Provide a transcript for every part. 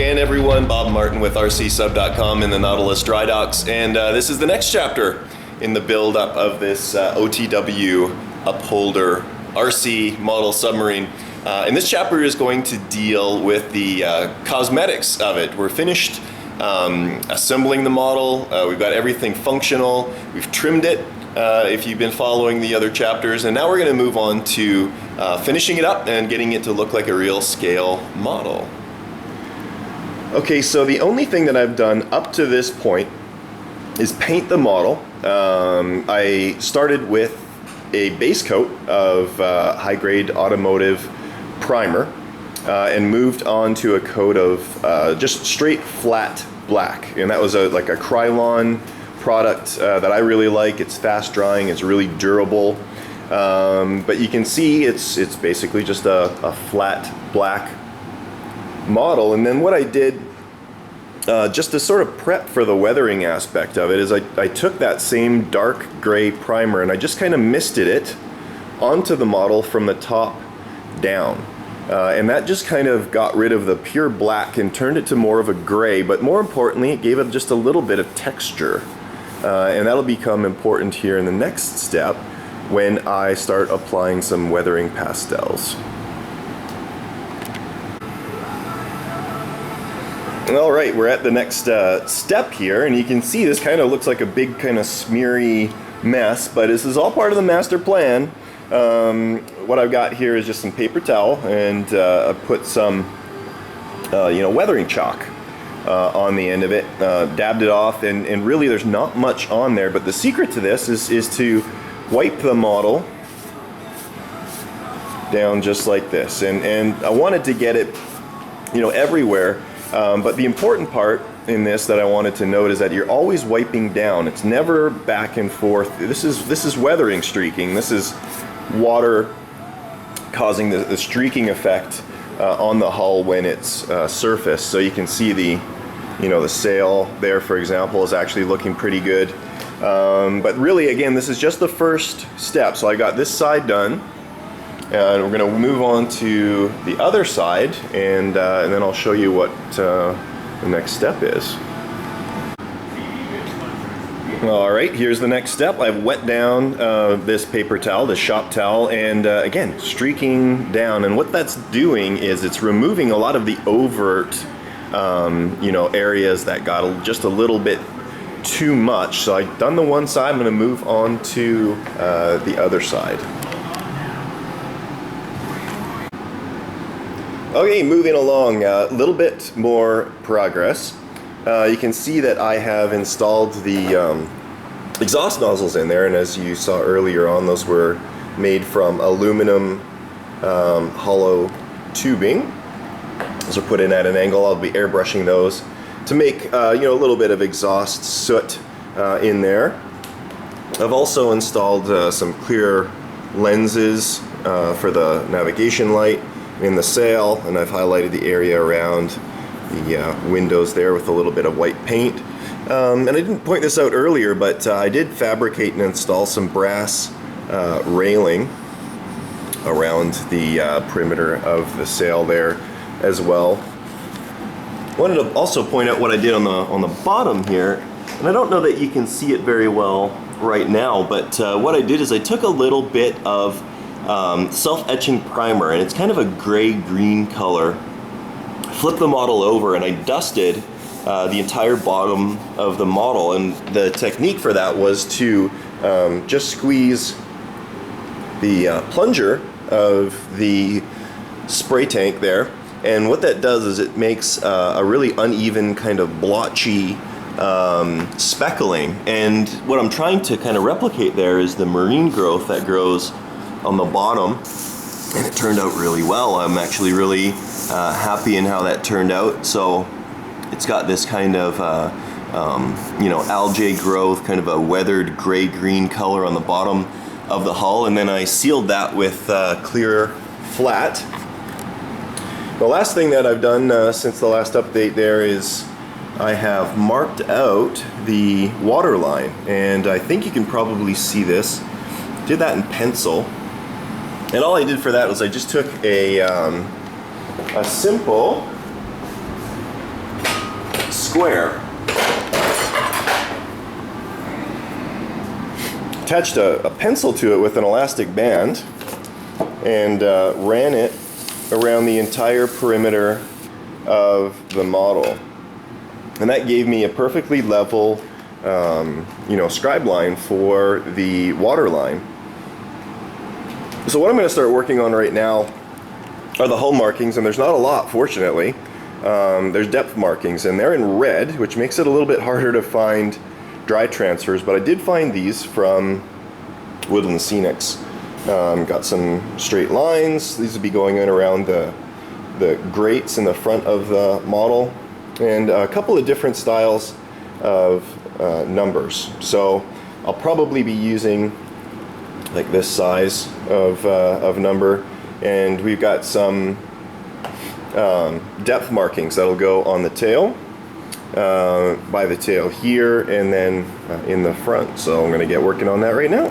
again, everyone. Bob Martin with RCSub.com in the Nautilus dry docks, and this is the next chapter in the build-up of this OTW Upholder RC model submarine. And this chapter is going to deal with the cosmetics of it. We're finished assembling the model. We've got everything functional. We've trimmed it, if you've been following the other chapters, and now we're going to move on to finishing it up and getting it to look like a real scale model. Okay, so the only thing that I've done up to this point is paint the model. I started with a base coat of high-grade automotive primer and moved on to a coat of just straight flat black, and that was like a Krylon product that I really like. It's fast drying, it's really durable, but you can see it's basically just a flat black model. And then what I did just to sort of prep for the weathering aspect of it is I took that same dark gray primer and I just kind of misted it onto the model from the top down. And that just kind of got rid of the pure black and turned it to more of a gray, but more importantly, it gave it just a little bit of texture. And that'll become important here in the next step when I start applying some weathering pastels. All right, we're at the next step here, and you can see this kind of looks like a big kind of smeary mess, but this is all part of the master plan. What I've got here is just some paper towel, and I put some weathering chalk on the end of it, dabbed it off, and really there's not much on there, but the secret to this is to wipe the model down just like this, and I wanted to get it everywhere. But the important part in this that I wanted to note is that you're always wiping down. It's never back and forth. This is weathering streaking. This is water causing the streaking effect on the hull when it's surfaced. So you can see the sail there, for example, is actually looking pretty good. But really, again, this is just the first step. So I got this side done. And we're going to move on to the other side, and then I'll show you what the next step is. Alright, here's the next step. I've wet down this paper towel, this shop towel, and again, streaking down. And what that's doing is it's removing a lot of the overt areas that got just a little bit too much. So I've done the one side, I'm going to move on to the other side. Okay, moving along, a little bit more progress. You can see that I have installed the exhaust nozzles in there, and as you saw earlier on, those were made from aluminum hollow tubing. Those are put in at an angle. I'll be airbrushing those to make a little bit of exhaust soot in there. I've also installed some clear lenses for the navigation light in the sail, and I've highlighted the area around the windows there with a little bit of white paint. And I didn't point this out earlier, but I did fabricate and install some brass railing around the perimeter of the sail there as well. I wanted to also point out what I did on the bottom here, and I don't know that you can see it very well right now, but what I did is I took a little bit of self-etching primer, and it's kind of a gray-green color. Flipped the model over and I dusted the entire bottom of the model, and the technique for that was to just squeeze the plunger of the spray tank there, and what that does is it makes a really uneven kind of blotchy speckling, and what I'm trying to kind of replicate there is the marine growth that grows on the bottom, and it turned out really well. I'm actually really happy in how that turned out. So it's got this kind of algae growth, kind of a weathered gray-green color on the bottom of the hull, and then I sealed that with clear flat. The last thing that I've done since the last update there is I have marked out the water line, and I think you can probably see this. Did that in pencil. And all I did for that was I just took a simple square. Attached a pencil to it with an elastic band and ran it around the entire perimeter of the model. And that gave me a perfectly level scribe line for the water line. So what I'm going to start working on right now are the hull markings, and there's not a lot, fortunately. There's depth markings, and they're in red, which makes it a little bit harder to find dry transfers, but I did find these from Woodland Scenics. Got some straight lines. These would be going in around the grates in the front of the model, and a couple of different styles of numbers. So I'll probably be using like this size of number, and we've got some depth markings that'll go on the tail, by the tail here, and then in the front. So I'm going to get working on that right now.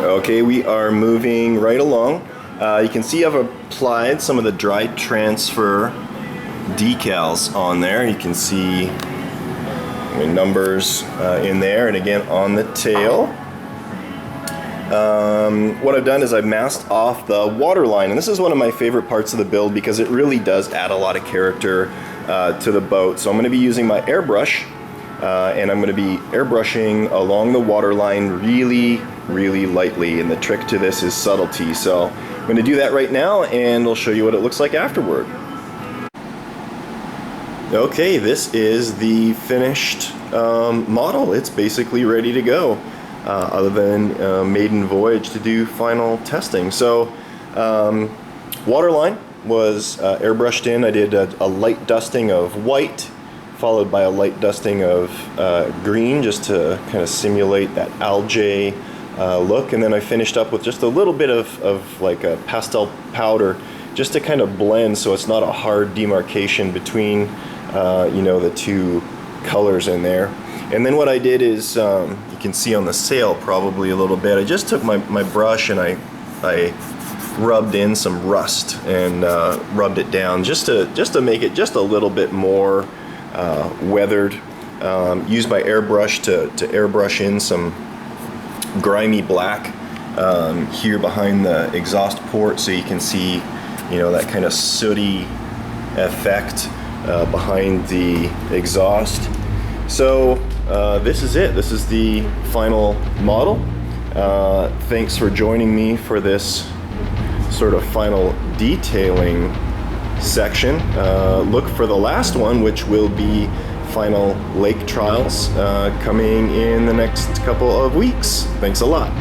Okay, we are moving right along. You can see I've applied some of the dry transfer decals on there. You can see the numbers in there, and again on the tail. What I've done is I've masked off the water line, and this is one of my favorite parts of the build because it really does add a lot of character to the boat. So I'm going to be using my airbrush, and I'm going to be airbrushing along the water line really lightly, and the trick to this is subtlety. So I'm going to do that right now, and I'll show you what it looks like afterward. Okay, this is the finished model. It's basically ready to go, other than maiden voyage to do final testing. So waterline was airbrushed in. I did a light dusting of white, followed by a light dusting of green, just to kind of simulate that algae look, and then I finished up with just a little bit of like a pastel powder, just to kind of blend so it's not a hard demarcation between the two colors in there. And then what I did is, you can see on the sail probably a little bit, I just took my brush and I rubbed in some rust and rubbed it down just to make it just a little bit more weathered. Used my airbrush to airbrush in some grimy black here behind the exhaust port, so you can see that kind of sooty effect behind the exhaust. So this is it. This is the final model. Thanks for joining me for this sort of final detailing section. Look for the last one, which will be final lake trials, coming in the next couple of weeks. Thanks a lot.